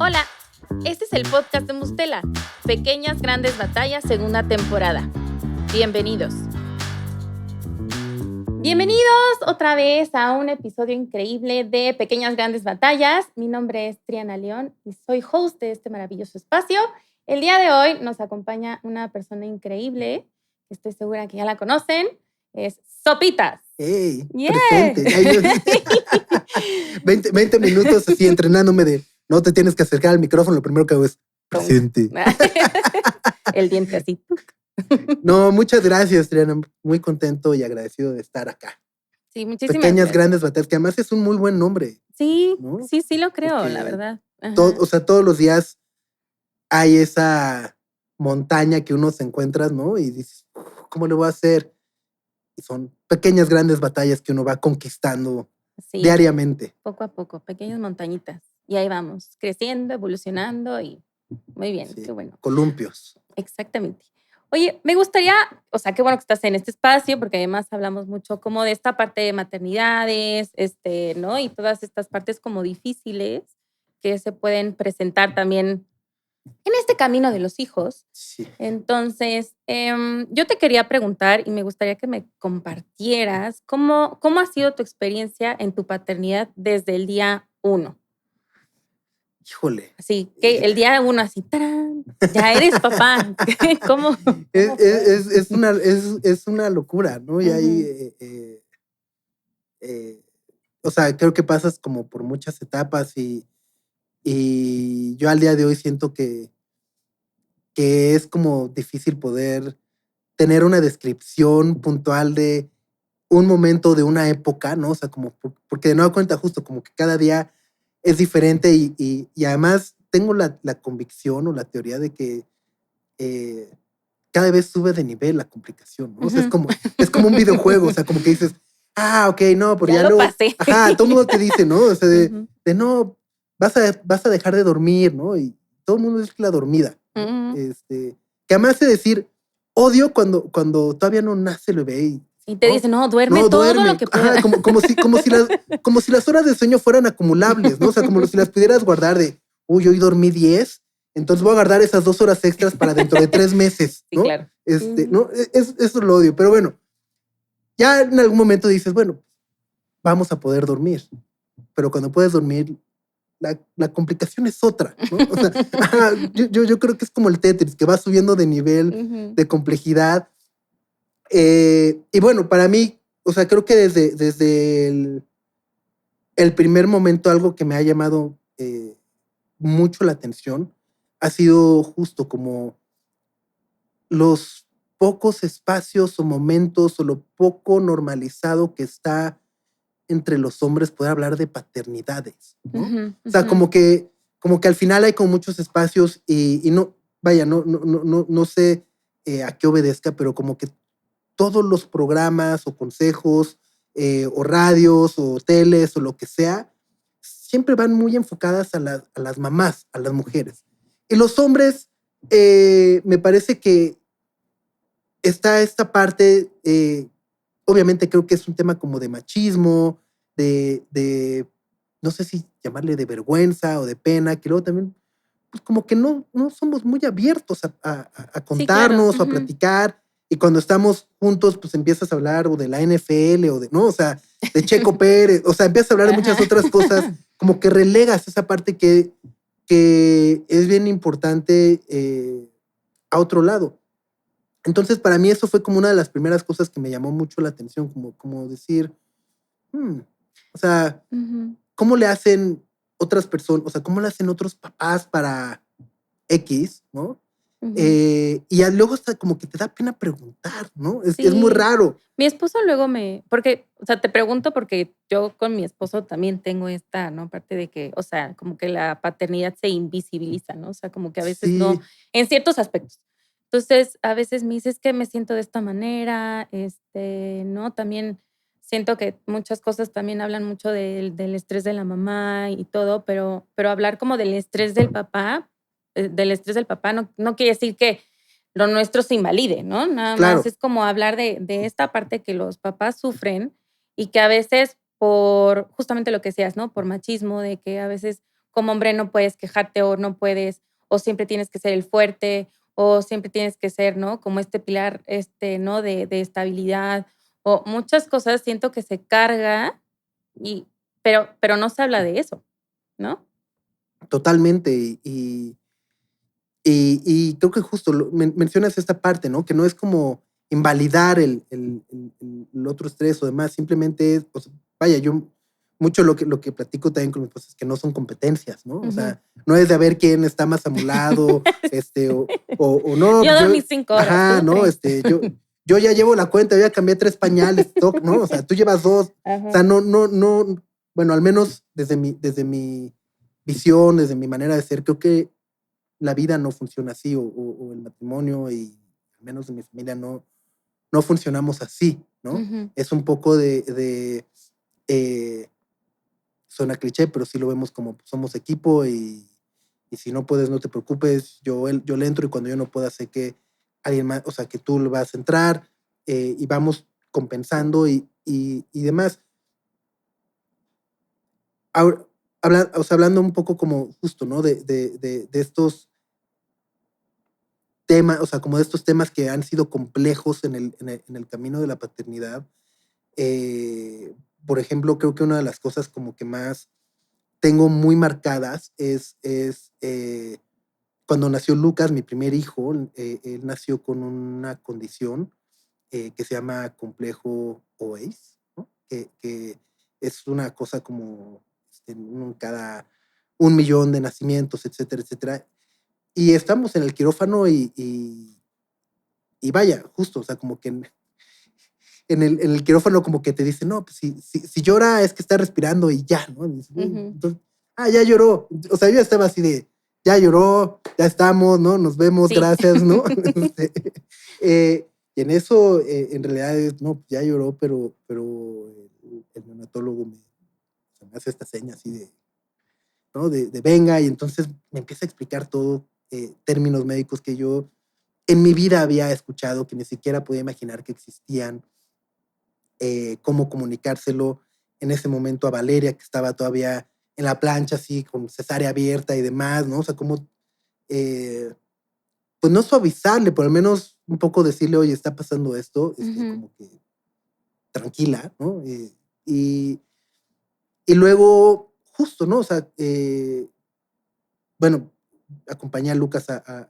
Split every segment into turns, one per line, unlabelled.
Hola, este es el podcast de Mustela, Pequeñas Grandes Batallas, segunda temporada. Bienvenidos. Bienvenidos otra vez a un episodio increíble de Pequeñas Grandes Batallas. Mi nombre es Triana León y soy host de este maravilloso espacio. El día de hoy nos acompaña una persona increíble, que estoy segura que ya la conocen, es Sopitas.
¡Ey!
Yeah.
Presente. Ay, 20 minutos así entrenándome de no te tienes que acercar al micrófono, lo primero que hago es presente.
El diente así.
No, muchas gracias, Triana. Muy contento y agradecido de estar acá.
Sí, muchísimas
Pequeñas
gracias.
Grandes Batallas, que además es un muy buen nombre.
Sí,
¿no?
sí lo creo,
Porque
la verdad.
o sea, todos los días hay esa montaña que uno se encuentra, ¿no? Y dices, ¿cómo le voy a hacer? Y son pequeñas grandes batallas que uno va conquistando diariamente.
Poco a poco, pequeñas montañitas. Y ahí vamos, creciendo, evolucionando y muy bien,
Sí,
qué bueno.
Columpios.
Exactamente. Oye, me gustaría, o sea, qué bueno que estás en este espacio, porque además hablamos mucho como de esta parte de maternidades, ¿no? Y todas estas partes como difíciles que se pueden presentar también en este camino de los hijos.
Sí.
Entonces, yo te quería preguntar y me gustaría que me compartieras cómo ha sido tu experiencia en tu paternidad desde el día 1.
Híjole.
Así que el día 1 así, ¡tarán! Ya eres papá. ¿Cómo
es una locura, ¿no? Y ahí, o sea, creo que pasas como por muchas etapas y yo al día de hoy siento que es como difícil poder tener una descripción puntual de un momento de una época, ¿no? O sea, como porque de nueva cuenta justo como que cada día es diferente y además tengo la convicción o la teoría de que cada vez sube de nivel la complicación, ¿no? O sea, es como un videojuego, o sea, como que dices, ok, no, pero ya
lo
luego,
pasé.
todo el mundo te dice, ¿no? O sea, de no, vas a dejar de dormir, ¿no? Y todo el mundo es la dormida, ¿no? Que además de decir, odio cuando todavía no nace el bebé
y te dicen, no, duerme todo lo que puedas.
Como si las horas de sueño fueran acumulables, ¿no? O sea, como si las pudieras guardar de, hoy dormí 10, entonces voy a guardar esas 2 horas extras para dentro de 3 meses, ¿no?
Sí, claro.
¿no? Eso lo odio, pero bueno, ya en algún momento dices, bueno, vamos a poder dormir, pero cuando puedes dormir, la complicación es otra, ¿no? O sea, yo creo que es como el Tetris, que va subiendo de nivel, de complejidad. Y bueno, para mí, o sea, creo que desde el primer momento algo que me ha llamado mucho la atención ha sido justo como los pocos espacios o momentos o lo poco normalizado que está entre los hombres poder hablar de paternidades, ¿no? O sea, como que al final hay como muchos espacios y no, vaya, no sé a qué obedezca, pero como que todos los programas o consejos o radios o teles o lo que sea, siempre van muy enfocadas a las mamás, a las mujeres. Y los hombres, me parece que está esta parte, obviamente creo que es un tema como de machismo, de no sé si llamarle de vergüenza o de pena, que luego también, pues como que no somos muy abiertos a contarnos, sí, claro, o a platicar. Y cuando estamos juntos, pues empiezas a hablar o de la NFL o de, ¿no? O sea, de Checo Pérez, o sea, empiezas a hablar de muchas otras cosas, como que relegas esa parte que es bien importante a otro lado. Entonces, para mí eso fue como una de las primeras cosas que me llamó mucho la atención, como decir, o sea, ¿cómo le hacen otras personas? O sea, ¿cómo le hacen otros papás para X, ¿no? Y ya luego hasta como que te da pena preguntar, ¿no?
Sí.
Es muy raro.
Mi esposo luego porque, o sea, te pregunto porque yo con mi esposo también tengo esta, ¿no? Parte de que, o sea, como que la paternidad se invisibiliza, ¿no? O sea, como que a veces no, en ciertos aspectos. Entonces, a veces me dices que me siento de esta manera, ¿no? También siento que muchas cosas también hablan mucho del estrés de la mamá y todo, pero hablar como del estrés del papá no quiere decir que lo nuestro se invalide, ¿no? Nada más es como hablar de esta parte que los papás sufren y que a veces por justamente lo que decías, ¿no? Por machismo, de que a veces como hombre no puedes quejarte o no puedes, o siempre tienes que ser el fuerte, o siempre tienes que ser, ¿no? Como este pilar, ¿no? De estabilidad, o muchas cosas siento que se carga, y, pero no se habla de eso, ¿no?
Totalmente. Y creo que justo mencionas esta parte, ¿no? Que no es como invalidar el otro estrés o demás, simplemente es, pues, vaya, yo mucho lo que platico también con mis esposa es que no son competencias, ¿no? O
Ujú.
sea, no es de ver quién está más amolado, o no,
Yo
pues yo,
dormí 5 horas,
ajá,
tú
no,
3.
yo ya llevo la cuenta, yo ya cambié 3 pañales, ¿no? O sea, tú llevas 2. O
Ajá.
sea, no, bueno, al menos desde mi visión, desde mi manera de ser, creo que la vida no funciona así, o el matrimonio, y al menos en mi familia no funcionamos así, ¿no?
Ujú.
Es un poco eh, suena cliché, pero sí lo vemos como pues, somos equipo, y si no puedes, no te preocupes, yo le entro, y cuando yo no pueda, sé que alguien más, o sea, que tú le vas a entrar, y vamos compensando y demás. Ahora, o sea, hablando un poco como justo, ¿no? De estos temas, o sea, como de estos temas que han sido complejos en el camino de la paternidad. eh, por ejemplo, creo que una de las cosas como que más tengo muy marcadas es cuando nació Lucas, mi primer hijo. Él nació con una condición que se llama complejo OACE, ¿no? Que es una cosa como cada 1 millón de nacimientos, etcétera, etcétera. Y estamos en el quirófano y vaya, justo, o sea, como que en el quirófano como que te dicen, no, pues si llora es que está respirando y ya, ¿no? Y dices,
Ujú.
entonces, ya lloró. O sea, yo ya estaba así de, ya lloró, ya estamos, ¿no? Nos vemos,
Sí.
gracias, ¿no? Y en eso, en realidad, no, ya lloró, pero el neonatólogo me hace esta seña así de, ¿no? De venga, y entonces me empieza a explicar todo, términos médicos que yo en mi vida había escuchado, que ni siquiera podía imaginar que existían, cómo comunicárselo en ese momento a Valeria, que estaba todavía en la plancha, así, con cesárea abierta y demás, ¿no? O sea, cómo, eh, pues no suavizarle, pero al menos un poco decirle, oye, está pasando esto,
Ujú.
como que tranquila, ¿no? Y, y luego, justo, ¿no? O sea, bueno, acompañé a Lucas a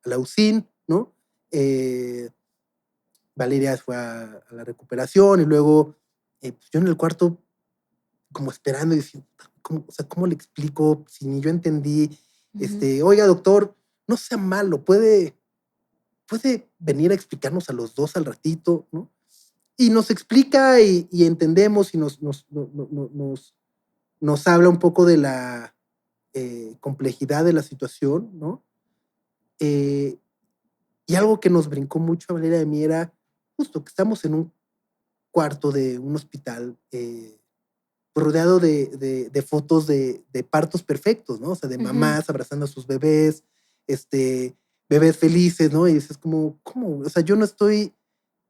la UCIN, ¿no? Eh, Valeria fue a la recuperación, y luego pues yo en el cuarto como esperando y diciendo, o sea, ¿cómo le explico si ni yo entendí?
Ujú.
Oiga, doctor, no sea malo, puede venir a explicarnos a los dos al ratito, ¿no? Y nos explica, y entendemos, y nos habla un poco de la complejidad de la situación, ¿no? Eh, y algo que nos brincó mucho a Valeria y a mí era justo que estamos en un cuarto de un hospital, rodeado de fotos de partos perfectos, ¿no? O sea, de
Ujú.
mamás abrazando a sus bebés, este, bebés felices, ¿no? Y dices como, ¿cómo? O sea,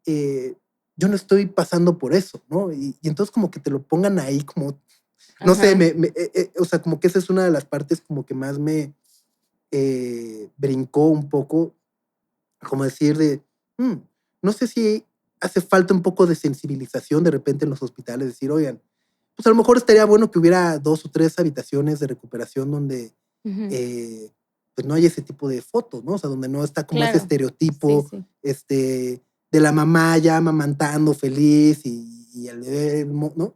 eh, yo no estoy pasando por eso, ¿no? Y entonces como que te lo pongan ahí como, no sé,
Ajá.
o sea, como que esa es una de las partes como que más me brincó un poco, como decir de, "Mm, no sé si hace falta un poco de sensibilización de repente en los hospitales, decir, oigan, pues a lo mejor estaría bueno que hubiera 2 o 3 habitaciones de recuperación donde
Ujú.
eh, pues no hay ese tipo de fotos, ¿no? O sea, donde no está como ese
Claro. Sí,
estereotipo
sí.
de la mamá ya amamantando feliz, y el bebé, ¿no?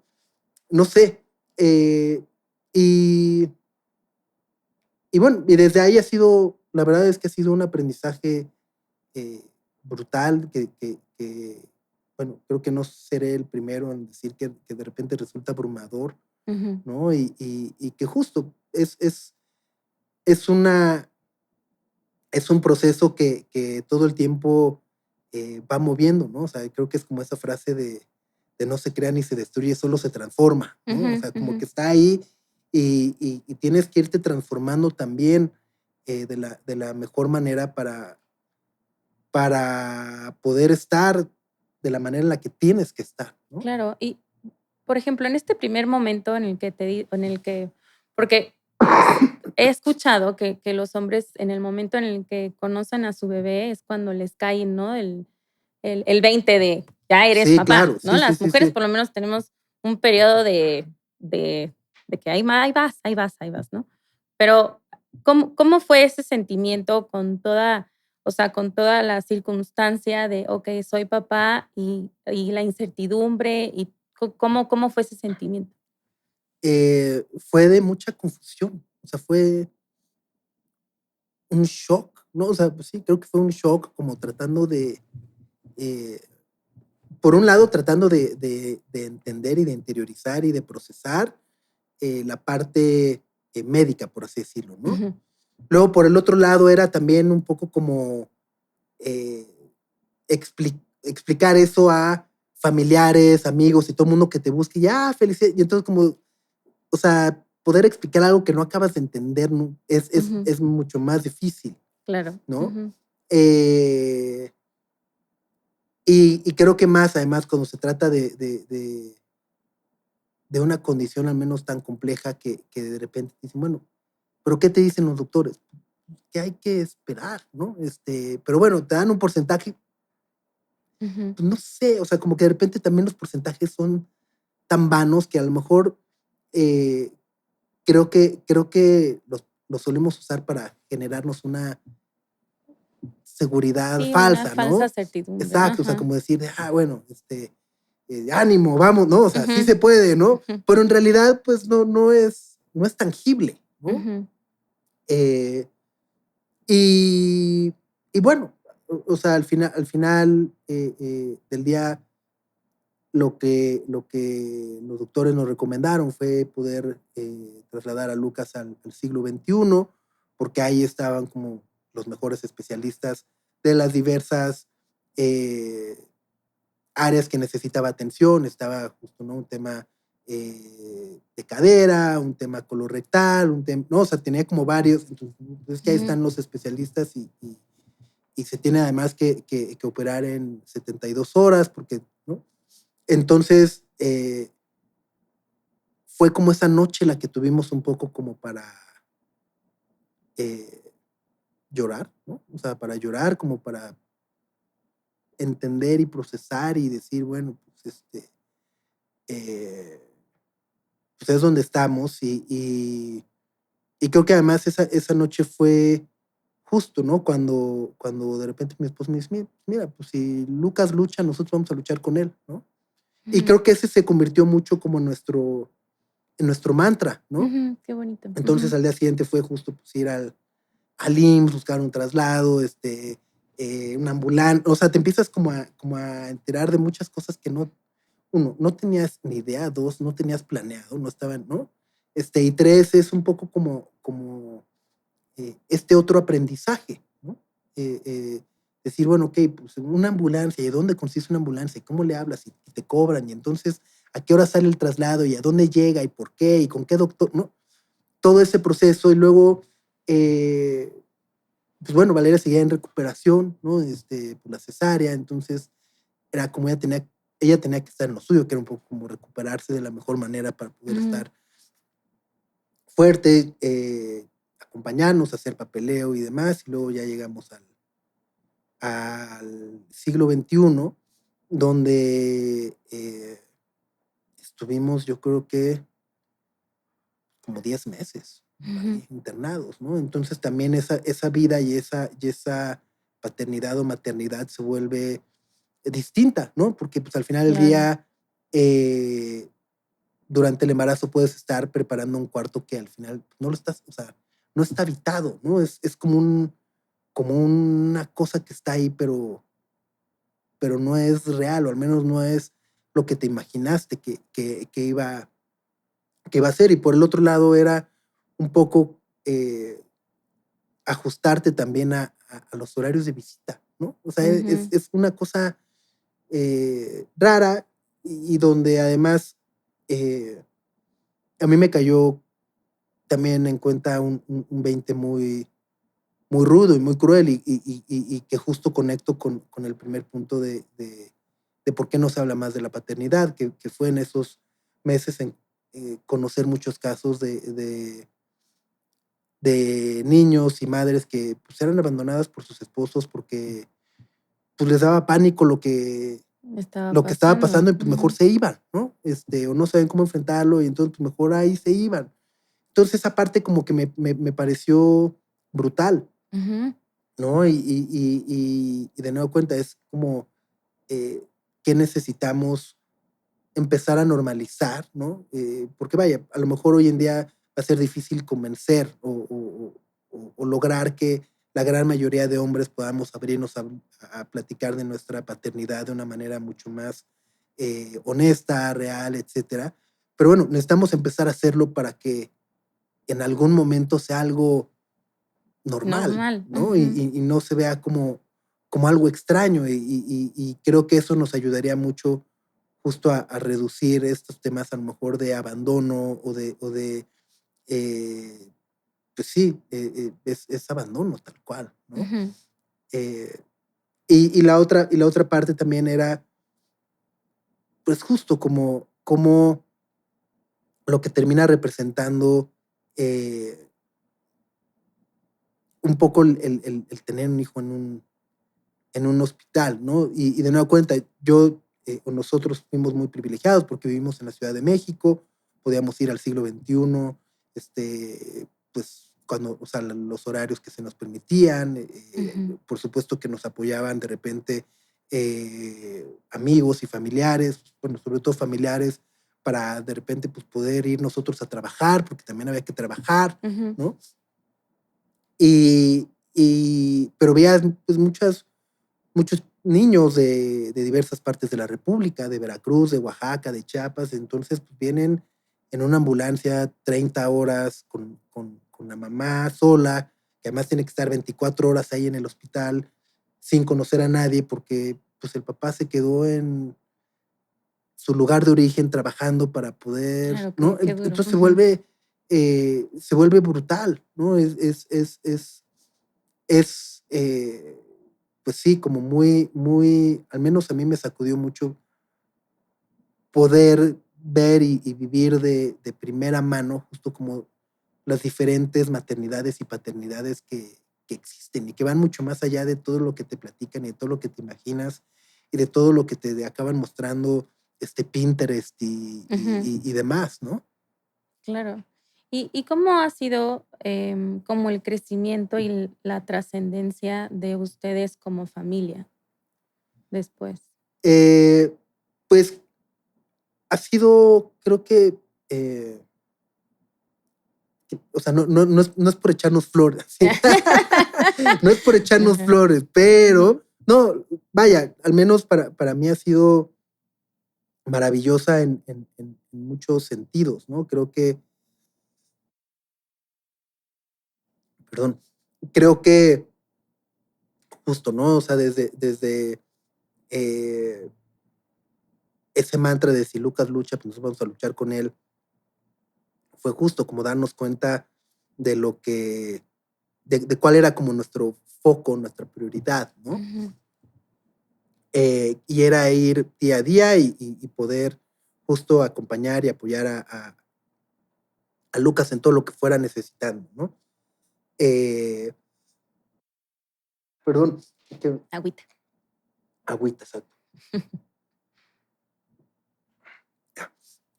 No sé. Y, y bueno, y desde ahí la verdad es que ha sido un aprendizaje eh, brutal, bueno, creo que no seré el primero en decir que de repente resulta abrumador,
Ujú.
¿no? Y que justo es una, es un proceso que todo el tiempo va moviendo, ¿no? O sea, creo que es como esa frase de no se crea ni se destruye, solo se transforma, ¿no? O
Ujú.
sea, como
Ujú.
que está ahí, y tienes que irte transformando también de la mejor manera para poder estar de la manera en la que tienes que estar, ¿no?
Claro. Y, por ejemplo, en este primer momento en el que Porque he escuchado que los hombres en el momento en el que conocen a su bebé es cuando les cae, ¿no? El 20 de ya eres
Sí, claro.
papá, ¿no?
Sí, sí,
Las
sí,
mujeres
sí.
por lo menos tenemos un periodo de que ahí vas, ahí vas, ahí vas, ¿no? Pero, ¿cómo fue ese sentimiento con toda, o sea, con toda la circunstancia de, okey, soy papá y la incertidumbre y cómo fue ese sentimiento?
Fue de mucha confusión. O sea, fue un shock, ¿no? O sea, pues sí, creo que fue un shock como tratando de, eh, por un lado, tratando de entender y de interiorizar y de procesar la parte médica, por así decirlo, ¿no?
Ujú,
Luego, por el otro lado, era también un poco como eh, explicar eso a familiares, amigos y todo el mundo que te busque, ya, felicidades. Y entonces, como, o sea, poder explicar algo que no acabas de entender, ¿no?
ujú,
Es mucho más difícil,
claro,
¿no?
ujú,
Eh, y creo que más, además, cuando se trata de una condición al menos tan compleja que de repente dicen, bueno, ¿pero qué te dicen los doctores? Que hay que esperar, ¿no? Pero bueno, te dan un porcentaje,
ujú.
pues no sé, o sea, como que de repente también los porcentajes son tan vanos que a lo mejor eh, creo que los solemos usar para generarnos una seguridad
Sí, una
falsa,
falsa
¿no?
certidumbre.
Exacto, o sea,
Ajá.
como decir, bueno, ánimo, vamos, ¿no? O sea, sí
Ujú,
se puede, ¿no?
ujú,
Pero en realidad, pues no es tangible, ¿no?
ujú,
Eh, y, y bueno, o sea, al final del día, lo que los doctores nos recomendaron fue poder trasladar a Lucas al siglo XXI, porque ahí estaban como los mejores especialistas de las diversas eh, áreas que necesitaba atención. Estaba justo, ¿no? Un tema de cadera, un tema colorectal, un tema, ¿no? O sea, tenía como varios, entonces que ahí
ujú.
están los especialistas y se tiene además que operar en 72 horas, porque, ¿no? Entonces, fue como esa noche la que tuvimos un poco como para eh, llorar, ¿no? O sea, para llorar, como para entender y procesar y decir, bueno, pues eh, pues es donde estamos y creo que además esa noche fue justo, ¿no? Cuando de repente mi esposo me dice, mira, pues si Lucas lucha, nosotros vamos a luchar con él, ¿no? Y
Ujú,
creo que ese se convirtió mucho como en nuestro mantra, ¿no?
ujú, qué bonito.
Entonces
Ujú,
al día siguiente fue justo pues, ir al IMSS, buscar un traslado, una ambulancia, o sea, te empiezas como a enterar de muchas cosas que no, uno, no tenías ni idea, dos, no tenías planeado, no estaban, ¿no? Y tres, es un poco como este otro aprendizaje, ¿no? Decir, bueno, ok, pues una ambulancia, ¿y dónde consiste una ambulancia? ¿Y cómo le hablas? Y te cobran, y entonces, ¿a qué hora sale el traslado? ¿Y a dónde llega? ¿Y por qué? ¿Y con qué doctor? ¿No? Todo ese proceso, y luego, eh, pues bueno, Valeria seguía en recuperación, ¿no? Por la cesárea, entonces era como ella tenía que estar en lo suyo, que era un poco como recuperarse de la mejor manera para poder
ujú,
estar fuerte, acompañarnos, hacer papeleo y demás, y luego ya llegamos al siglo XXI, donde estuvimos, yo creo que como 10 meses
ujú,
ahí internados, ¿no? Entonces también esa vida y esa paternidad o maternidad se vuelve distinta, ¿no? Porque pues al final del
claro.
día, durante el embarazo puedes estar preparando un cuarto que al final pues, no lo estás, o sea, no está habitado, ¿no? Es como una cosa que está ahí, pero no es real, o al menos no es lo que te imaginaste que iba a ser. Y por el otro lado era un poco ajustarte también a los horarios de visita, ¿no? O sea,
Ujú,
es una cosa rara y donde además a mí me cayó también en cuenta un 20 muy rudo y muy cruel y que justo conecto con el primer punto de por qué no se habla más de la paternidad, que fue en esos meses conocer muchos casos de niños y madres que pues, eran abandonadas por sus esposos porque pues, les daba pánico lo que estaba pasando y pues mejor se iban, ¿no? O no saben cómo enfrentarlo y entonces pues, mejor ahí se iban. Entonces esa parte como que me pareció brutal, ¿no? Y de nuevo cuenta, es como que necesitamos empezar a normalizar, ¿no? Porque vaya, a lo mejor hoy en día va a ser difícil convencer o lograr que la gran mayoría de hombres podamos abrirnos a platicar de nuestra paternidad de una manera mucho más honesta, real, etcétera. Pero bueno, necesitamos empezar a hacerlo para que en algún momento sea algo normal, ¿no? Y no se vea como algo extraño. Y creo que eso nos ayudaría mucho justo a reducir estos temas a lo mejor de abandono o de pues sí, es abandono tal cual, ¿no? Eh, y la otra parte también era, pues justo como lo que termina representando un poco el tener un hijo en un hospital, ¿no? Y de nueva cuenta, yo o nosotros fuimos muy privilegiados porque vivimos en la Ciudad de México, podíamos ir al siglo XXI, pues cuando, o sea, los horarios que se nos permitían, por supuesto que nos apoyaban de repente amigos y familiares, bueno, sobre todo familiares, para de repente pues poder ir nosotros a trabajar, porque también había que trabajar, ¿no? Pero veías pues muchos niños de diversas partes de la República, de Veracruz, de Oaxaca, de Chiapas, entonces pues, vienen en una ambulancia 30 horas con la mamá sola, que además tiene que estar 24 horas ahí en el hospital sin conocer a nadie porque pues el papá se quedó en su lugar de origen trabajando para poder,
Claro,
¿no?
qué duro.
Entonces se vuelve brutal, ¿no? Es pues sí, como muy, al menos a mí me sacudió mucho poder ver y vivir de primera mano, justo como las diferentes maternidades y paternidades que existen y que van mucho más allá de todo lo que te platican y de todo lo que te imaginas y de todo lo que te acaban mostrando Pinterest y demás, ¿no?
Claro. ¿Y cómo ha sido, como el crecimiento y la trascendencia de ustedes como familia después?
Eh, pues ha sido, creo eh, o sea, no es por echarnos flores, ¿sí? No es por echarnos
Ajá.
flores, pero no, vaya, al menos para mí ha sido maravillosa en muchos sentidos, ¿no? Perdón, creo que justo, ¿no? O sea, desde eh, ese mantra de si Lucas lucha, pues nosotros vamos a luchar con él, fue justo como darnos cuenta de lo que, de cuál era como nuestro foco, nuestra prioridad, ¿no?
Ujú.
Y era ir día a día y poder justo acompañar y apoyar a Lucas en todo lo que fuera necesitando, ¿no? Eh, Perdón,
Agüita.
agüita, exacto.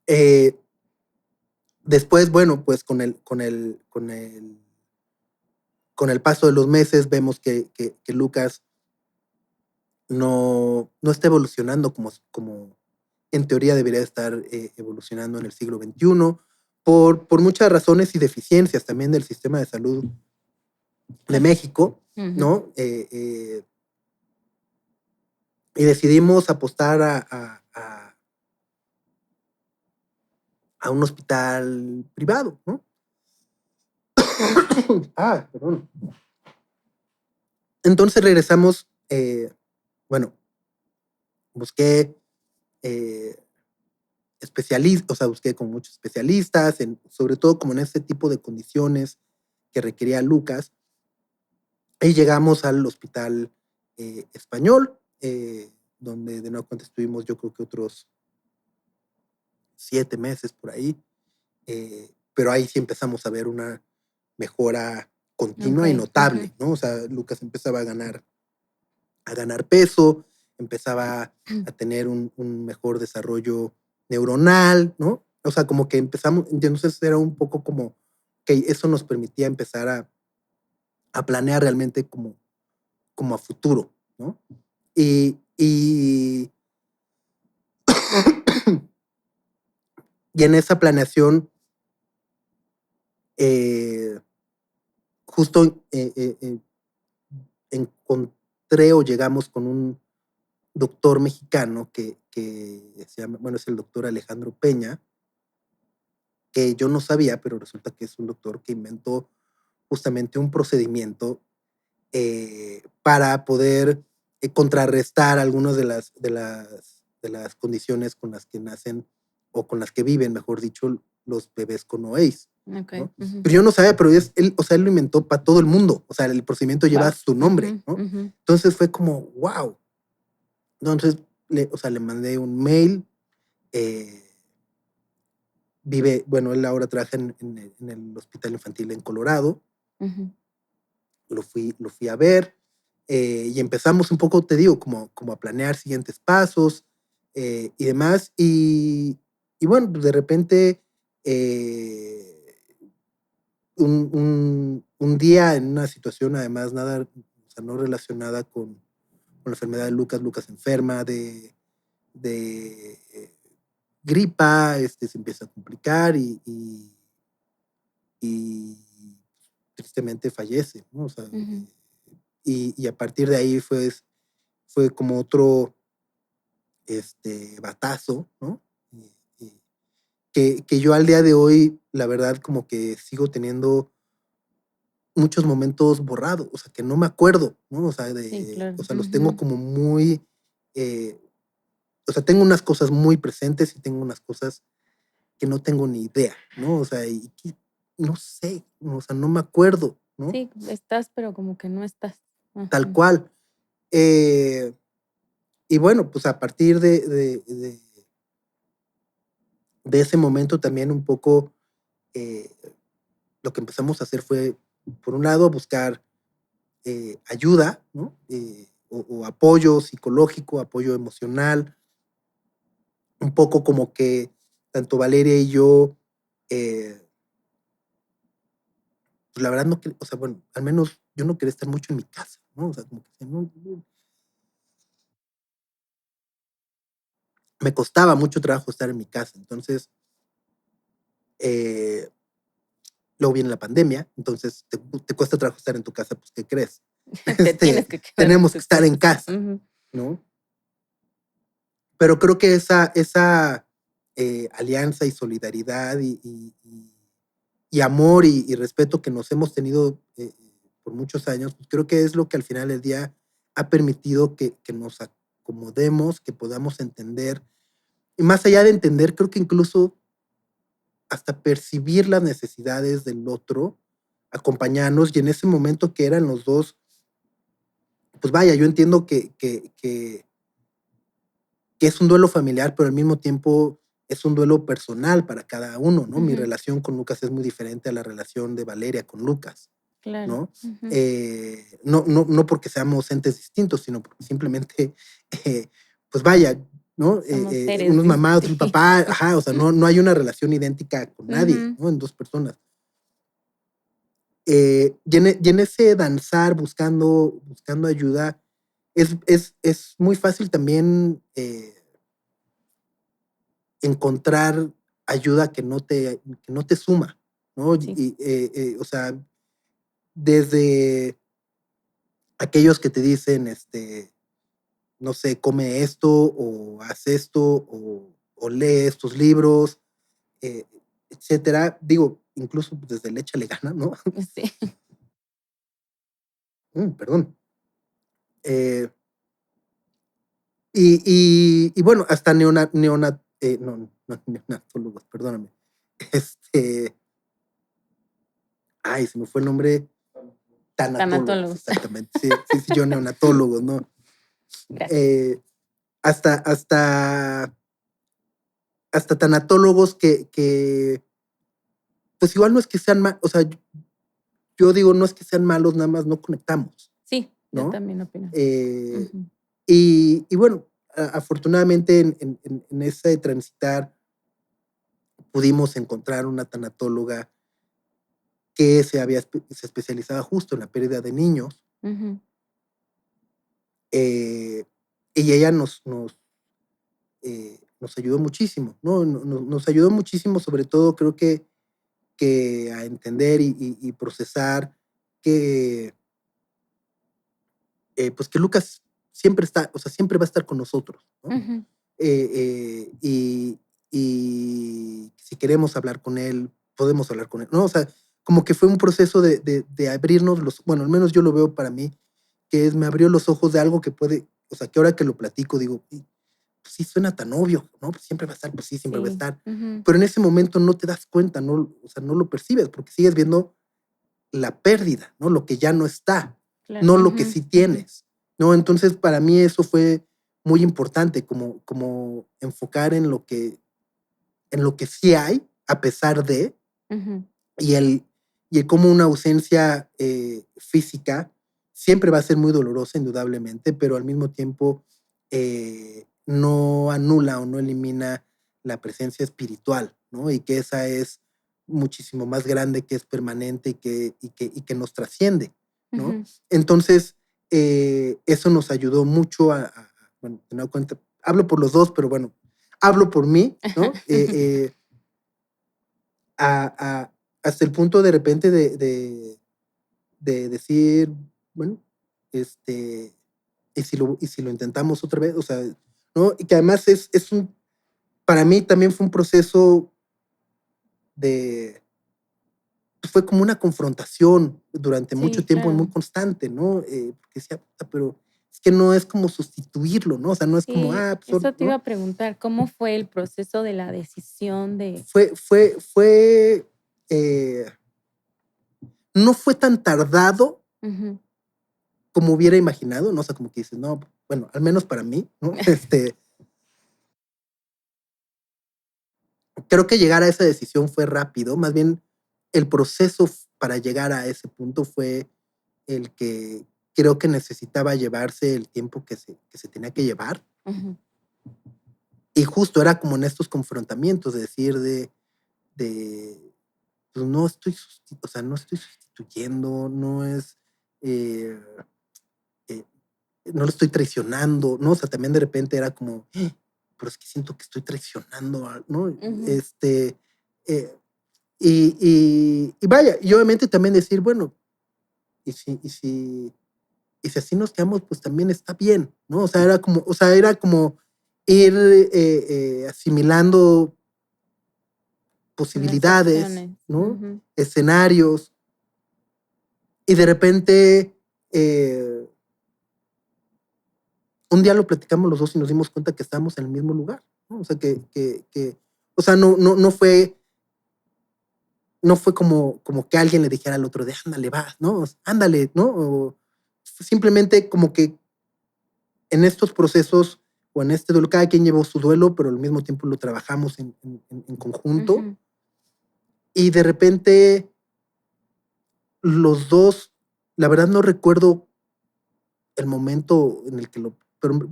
Eh, Después, bueno, pues con el paso de los meses vemos que Lucas no está evolucionando como en teoría debería estar evolucionando en el siglo XXI por muchas razones y deficiencias también del sistema de salud de
Claro.
México,
Ujú.
¿no? Y decidimos apostar a un hospital privado, ¿no? Perdón. Entonces regresamos, bueno, busqué eh, especialistas, o sea, busqué con muchos especialistas, sobre todo como en este tipo de condiciones que requería Lucas, y llegamos al hospital español, donde de nuevo cuenta estuvimos yo creo que otros 7 meses por ahí. pero ahí sí empezamos a ver una mejora continua y
Okey. Ujú.
notable, ¿no? O sea, Lucas empezaba a ganar peso, empezaba a tener un mejor desarrollo neuronal, ¿no? O sea, como que empezamos, entonces era un poco como que eso nos permitía empezar a planear realmente como a futuro, ¿no? Y y en esa planeación, eh, justo encontré o llegamos con un doctor mexicano que se llama, bueno, es el doctor Alejandro Peña, que yo no sabía, pero resulta que es un doctor que inventó justamente un procedimiento para poder contrarrestar algunas de las condiciones con las que nacen o con las que viven, mejor dicho, los bebés con OAs,
Okey.
¿no?
Ujú.
Pero yo no sabía, pero él, o sea, él lo inventó para todo el mundo. O sea, el procedimiento lleva
Guau.
su nombre,
Ujú,
¿no?
ujú.
Entonces fue como, wow. Entonces, o sea, le mandé un mail. eh, bueno, él ahora trabaja en el hospital infantil en Colorado.
Ujú.
Lo fui a ver y empezamos un poco, te digo, como a planear siguientes pasos y demás. Y bueno, pues de repente, eh, un día en una situación, además, nada, o sea, no relacionada con la enfermedad de Lucas. Lucas enferma de gripa, se empieza a complicar y tristemente fallece, ¿no? O sea,
Ujú.
y a partir de ahí fue como otro batazo, ¿no? Y- y que yo al día de hoy, la verdad, como que sigo teniendo muchos momentos borrados, o sea, que no me acuerdo, ¿no? O sea,
Sí, claro.
o sea, los tengo
Ujú.
como muy, eh, o sea, tengo unas cosas muy presentes y tengo unas cosas que no tengo ni idea, ¿no? O sea, y que no sé, o sea, no me acuerdo, ¿no?
Sí, estás, pero como que no estás.
Tal
Ujú.
cual. Eh, y bueno, pues a partir de ese momento también un poco eh, lo que empezamos a hacer fue, por un lado, buscar ayuda, ¿no? O apoyo psicológico, apoyo emocional, un poco como que tanto Valeria y yo, eh, pues la verdad no, o sea, bueno, al menos yo no quería estar mucho en mi casa, ¿no? O sea, como que me costaba mucho trabajo estar en mi casa. Entonces, eh, luego viene la pandemia, entonces te cuesta trabajo estar en tu casa, pues, ¿qué crees?
Te tienes que quedar en
Tenemos que
tu
estar en
casa.
casa,
Ujú.
¿no? Pero creo que esa alianza y solidaridad y amor y respeto que nos hemos tenido por muchos años, pues creo que es lo que al final del día ha permitido que nos acomodemos, que podamos entender. Y más allá de entender, creo que incluso hasta percibir las necesidades del otro, acompañarnos, y en ese momento que eran los dos, pues vaya, yo entiendo que es un duelo familiar, pero al mismo tiempo es un duelo personal para cada uno, ¿no? Mi
Ujú.
relación con Lucas es muy diferente a la relación de Valeria con Lucas,
Claro.
¿no?
Ujú.
No porque seamos entes distintos, sino porque simplemente, eh, pues vaya, ¿no?
Somos seres
Uno es mamá, otro es papá,
distintos.
ajá, o sea, no hay una relación idéntica con nadie,
Ujú.
¿no? En dos personas. Y en ese danzar buscando ayuda, es muy fácil también encontrar ayuda que no te suma, ¿no?
Sí.
O sea, desde aquellos que te dicen, no sé, come esto o haz esto o lee estos libros, eh, etcétera. Digo, incluso desde el échale gana, ¿no?
Sí.
Perdón. Eh, y bueno, hasta no, neonatólogos, perdóname. Este, ay, se me fue el nombre. Tanatólogos,
Tanatólogos.
exactamente. Sí, sí, sí, yo neonatólogos, ¿no?
Gracias.
Eh, hasta tanatólogos que pues igual no es que sean o sea, yo digo, no es que sean malos, nada más no conectamos.
Sí, yo
¿no?
también opino.
Y bueno, afortunadamente en ese transitar pudimos encontrar una tanatóloga que se especializaba justo en la pérdida de niños. Y ella nos ayudó muchísimo, ¿no? Nos ayudó muchísimo, sobre todo creo que a entender y procesar que, pues que Lucas siempre está, o sea, siempre va a estar con nosotros, ¿no? Y si queremos hablar con él, podemos hablar con él, ¿no? O sea, como que fue un proceso de abrirnos bueno, al menos yo lo veo para mí, que me abrió los ojos de algo que puede, o sea, que ahora que lo platico digo, pues sí suena tan obvio, ¿no? Pues siempre va a estar, pues sí, siempre va a estar. Pero en ese momento no te das cuenta, no, o sea, no lo percibes porque sigues viendo la pérdida, ¿no? Lo que ya no está, claro. No lo que sí tienes, ¿no? Entonces, para mí eso fue muy importante, como enfocar en lo que sí hay, a pesar de, y el cómo una ausencia física siempre va a ser muy dolorosa, indudablemente, pero al mismo tiempo no anula o no elimina la presencia espiritual, ¿no? Y que esa es muchísimo más grande, que es permanente y que nos trasciende, ¿no? Entonces, eso nos ayudó mucho bueno, tener cuenta, hablo por los dos, pero bueno, hablo por mí, ¿no? Hasta el punto de repente de decir, bueno, y si lo intentamos otra vez, o sea, ¿no? Y que además para mí también fue un proceso fue como una confrontación durante mucho tiempo, claro. Muy constante, ¿no? Porque decía, pero es que no es como sustituirlo, ¿no? O sea, no es como,
pues, eso te
¿no?
iba a preguntar, ¿cómo fue el proceso de la decisión de...?
No fue tan tardado como hubiera imaginado, ¿no? O sea, como que dices, no, bueno, al menos para mí, ¿no? Creo que llegar a esa decisión fue rápido, más bien el proceso para llegar a ese punto fue el que creo que necesitaba llevarse el tiempo que se tenía que llevar. Y justo era como en estos confrontamientos, de decir pues no estoy, o sea, no estoy sustituyendo, no es, no lo estoy traicionando, ¿no? O sea, también de repente era como, pero es que siento que estoy traicionando, ¿no? Y vaya, y obviamente también decir, bueno, y si así nos quedamos, pues también está bien, ¿no? O sea, era como ir asimilando posibilidades, ¿no? Escenarios, y de repente un día lo platicamos los dos y nos dimos cuenta que estábamos en el mismo lugar, ¿no? O sea, o sea, no fue como que alguien le dijera al otro de ándale, va, ¿no? Ándale, ¿no? O simplemente como que en estos procesos o en este duelo, cada quien llevó su duelo, pero al mismo tiempo lo trabajamos en conjunto. Y de repente los dos, la verdad no recuerdo el momento en el que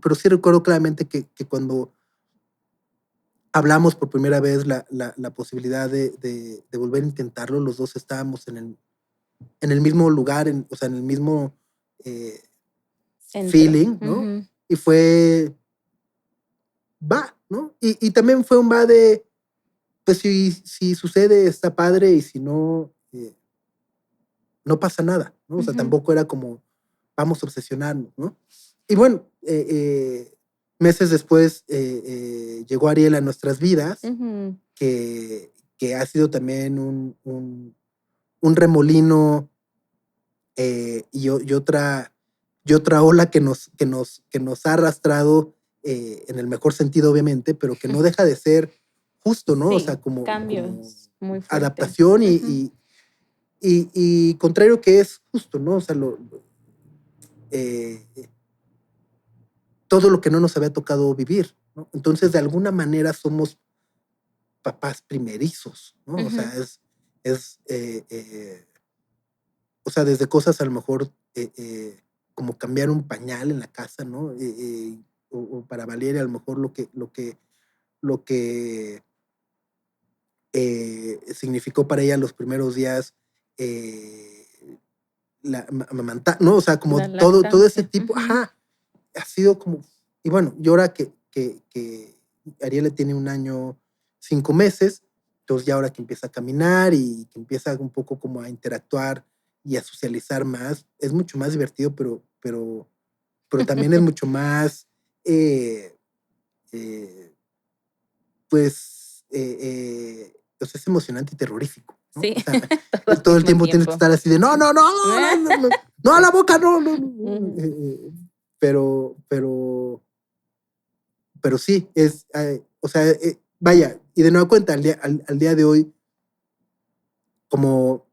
pero sí recuerdo claramente que cuando hablamos por primera vez la posibilidad de volver a intentarlo, los dos estábamos en el mismo lugar, o sea, en el mismo feeling, ¿no? Y fue, va, ¿no? Y también fue un va de, pues si sucede está padre y si no, no pasa nada, ¿no? O sea, tampoco era como, vamos a obsesionarnos, ¿no? Y bueno, meses después llegó Ariel a nuestras vidas, que ha sido también un remolino y otra ola que nos ha arrastrado en el mejor sentido, obviamente, pero que no deja de ser justo, ¿no?
Sí,
o sea, como
cambios muy fuertes.
Adaptación y contrario que es justo, ¿no? O sea, todo lo que no nos había tocado vivir, ¿no? Entonces, de alguna manera somos papás primerizos, ¿no? O sea, Es, o sea, desde cosas a lo mejor como cambiar un pañal en la casa, ¿no? O para Valeria a lo mejor lo que significó para ella los primeros días eh, amamantar, ¿no? O sea, como
La
todo ese
lactancia.
tipo, ajá, ha sido como, y bueno, y ahora que Ariela tiene 1 año, 5 meses, entonces ya ahora que empieza a caminar y que empieza un poco como a interactuar y a socializar más, es mucho más divertido, pero también es mucho más, eh, pues, o sea, es emocionante y terrorífico, ¿no?
Sí,
O sea,
todo al
todo el
mismo
tiempo tienes que
tiempo.
estar así de, no, no, no, no, no, no, no a la boca, no, no, no.
Ujú.
Pero sí, o sea, vaya, y de nueva cuenta, al día de hoy, como,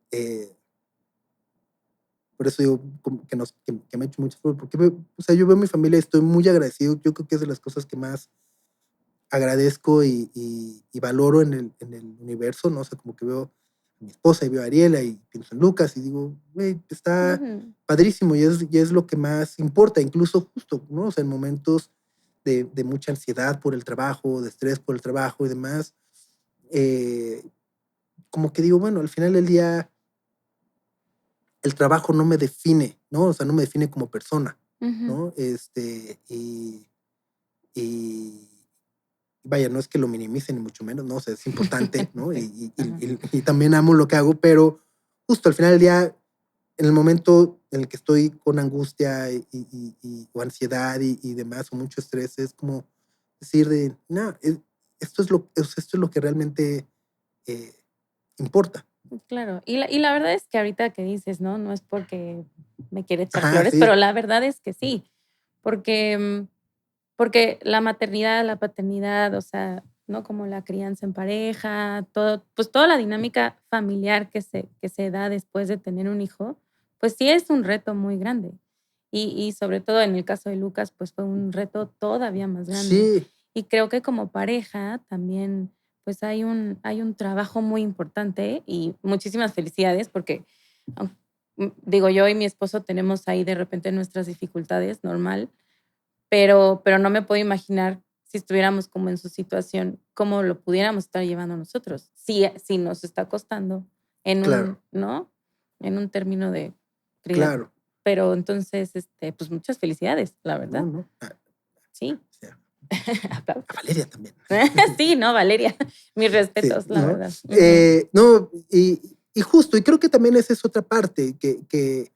por eso digo como que me ha hecho mucho favor, porque, o sea, yo veo a mi familia y estoy muy agradecido, yo creo que es de las cosas que más agradezco y valoro en el universo, ¿no? O sea, como que veo a mi esposa y veo a Ariela y pienso en Lucas y digo, güey, está
Ujú.
padrísimo y es lo que más importa, incluso justo, ¿no? O sea, en momentos de mucha ansiedad por el trabajo, de estrés por el trabajo y demás, eh, como que digo, bueno, al final del día el trabajo no me define, ¿no? O sea, no me define como persona,
Ujú.
¿no? Y vaya, no es que lo minimice ni mucho menos, ¿no? O sea, es importante, ¿no?
Sí. Ajá.
Y también amo lo que hago, pero justo al final del día, en el momento en el que estoy con angustia o ansiedad y demás, o mucho estrés, es como decir de, no, esto es lo que realmente eh, importa.
Claro. Y la verdad es que ahorita que dices, ¿no? No es porque me quiera echar
Ajá,
flores, pero
sí,
la verdad es que sí, porque, porque la maternidad, la paternidad, o sea, ¿no? Como la crianza en pareja, todo, pues toda la dinámica familiar que se da después de tener un hijo, pues sí es un reto muy grande. Y sobre todo en el caso de Lucas, pues fue un reto todavía más grande.
sí,
Y creo que como pareja también, pues hay un trabajo muy importante y muchísimas felicidades porque, aun- digo, yo y mi esposo tenemos ahí de repente nuestras dificultades, normal, pero no me puedo imaginar si estuviéramos como en su situación, cómo lo pudiéramos estar llevando nosotros. Si nos está costando en
claro,
¿no? En un término de criar.
claro,
Pero entonces, pues muchas felicidades, la
no,
verdad.
no,
Sí.
o sea, a
Aplausos.
Valeria también.
Sí, no, Valeria, mis
Sí,
respetos, la
¿no?
verdad. Ujú,
No, y justo, y creo que también esa es otra parte que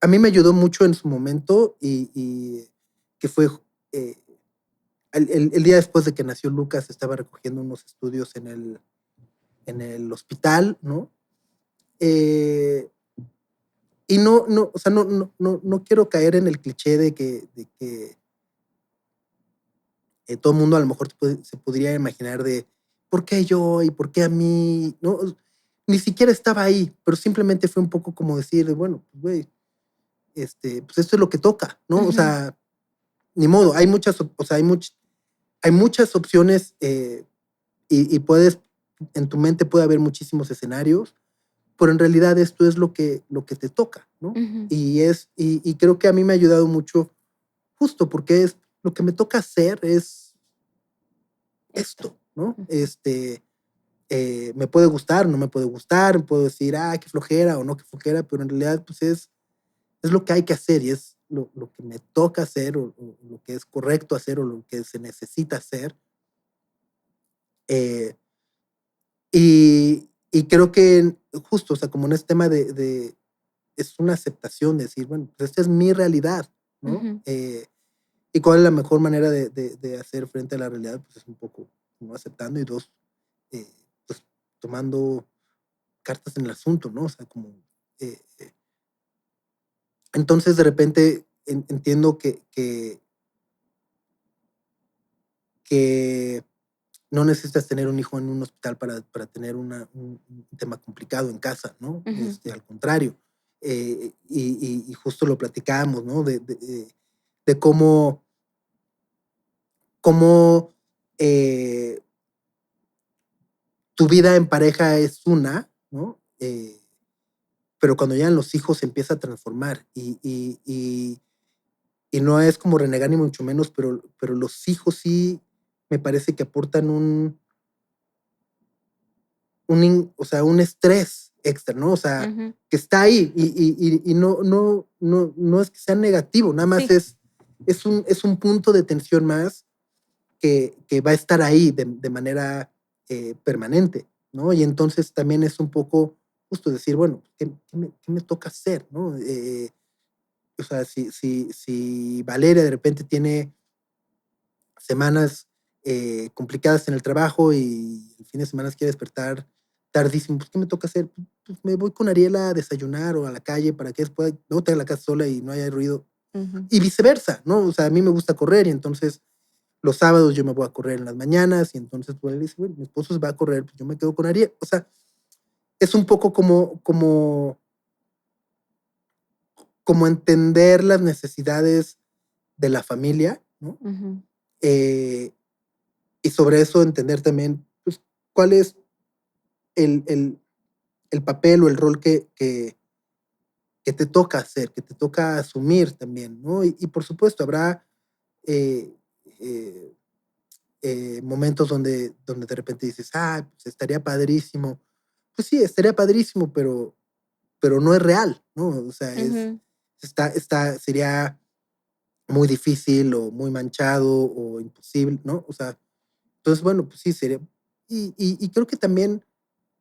a mí me ayudó mucho en su momento y que fue eh, el día después de que nació Lucas, estaba recogiendo unos estudios en el hospital, ¿no? Eh, y no, o sea, no quiero caer en el cliché de que todo el mundo a lo mejor se podría imaginar de por qué yo y por qué a mí, ¿no? Ni siquiera estaba ahí, pero simplemente fue un poco como decir, bueno, pues, güey, pues esto es lo que toca, ¿no? O
ujú,
sea, ni modo, hay muchas, o sea, hay muchas opciones y puedes, en tu mente puede haber muchísimos escenarios, pero en realidad esto es lo que te toca, ¿no?
ujú.
Y creo que a mí me ha ayudado mucho justo porque es lo que me toca hacer es
Esto.
esto, ¿no?
Ujú.
Me puede gustar, no me puede gustar, puedo decir, qué flojera o no, qué flojera, pero en realidad pues es lo que hay que hacer y es lo que me toca hacer o lo que es correcto hacer o lo que se necesita hacer. Eh, y creo que justo, o sea, como en este tema es una aceptación de decir, bueno, pues esta es mi realidad, ¿no?
Ujú.
Y cuál es la mejor manera de hacer frente a la realidad, pues es un poco uno aceptando y dos, eh, pues tomando cartas en el asunto, ¿no? O sea, como, eh, eh, entonces de repente entiendo que no necesitas tener un hijo en un hospital para tener un tema complicado en casa, ¿no?
Ujú.
Al contrario. Y justo lo platicábamos, ¿no? De cómo eh, tu vida en pareja es una, ¿no? Pero cuando llegan los hijos se empieza a transformar y no es como renegar ni mucho menos, pero los hijos sí me parece que aportan o sea, un estrés extra, ¿no? O sea,
Ujú.
que está ahí y no es que sea negativo, nada más
Sí.
es un punto de tensión más que va a estar ahí de manera permanente, ¿no? Y entonces también es un poco justo decir, bueno, ¿qué me toca hacer, no? O sea, si Valeria de repente tiene semanas complicadas en el trabajo y el fin de semana quiere despertar tardísimo, pues, ¿qué me toca hacer? Pues me voy con Ariela a desayunar o a la calle para que después no tenga la casa sola y no haya ruido.
Ujú.
Y viceversa, ¿no? O sea, a mí me gusta correr y entonces los sábados yo me voy a correr en las mañanas y entonces pues, él dice, bueno, mi esposo se va a correr, pues yo me quedo con Ariel. O sea, es un poco como entender las necesidades de la familia, ¿no?
Ujú.
Eh, y sobre eso entender también, pues, cuál es el, el, el papel o el rol que te toca hacer, que te toca asumir también, ¿no? Y por supuesto, habrá eh, eh, momentos donde de repente dices, pues estaría padrísimo. Pues sí, estaría padrísimo, pero no es real, ¿no? O sea,
Ujú.
sería muy difícil o muy manchado o imposible, ¿no? O sea, entonces, bueno, pues sí, sería. Y creo que también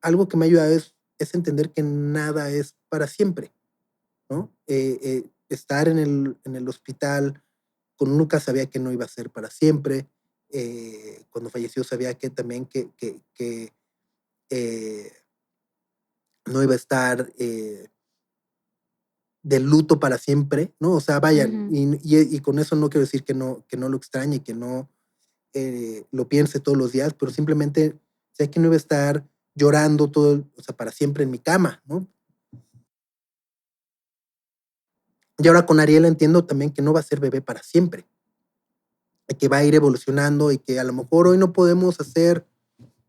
algo que me ha ayudado es entender que nada es para siempre, ¿no? Estar en el hospital con Lucas sabía que no iba a ser para siempre. Cuando falleció sabía que también que eh, no iba a estar de luto para siempre, ¿no? O sea, vaya,
Ujú.
y con eso no quiero decir que no lo extrañe, que no lo piense todos los días, pero simplemente sé que no iba a estar llorando o sea, para siempre en mi cama, ¿no? Y ahora con Ariela entiendo también que no va a ser bebé para siempre, y que va a ir evolucionando y que a lo mejor hoy no podemos hacer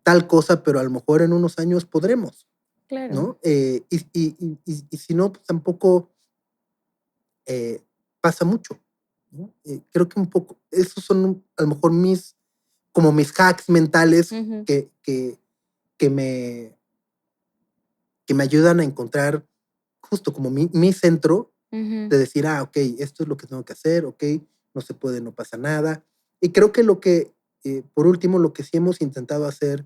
tal cosa, pero a lo mejor en unos años podremos,
Claro.
¿no? Y si no, pues tampoco pasa mucho, ¿no? Creo que un poco, esos son a lo mejor como mis hacks mentales
Ujú.
que me, que me ayudan a encontrar justo como mi centro
Ujú.
de decir, ok, esto es lo que tengo que hacer, ok, no se puede, no pasa nada. Y creo que por último, lo que sí hemos intentado hacer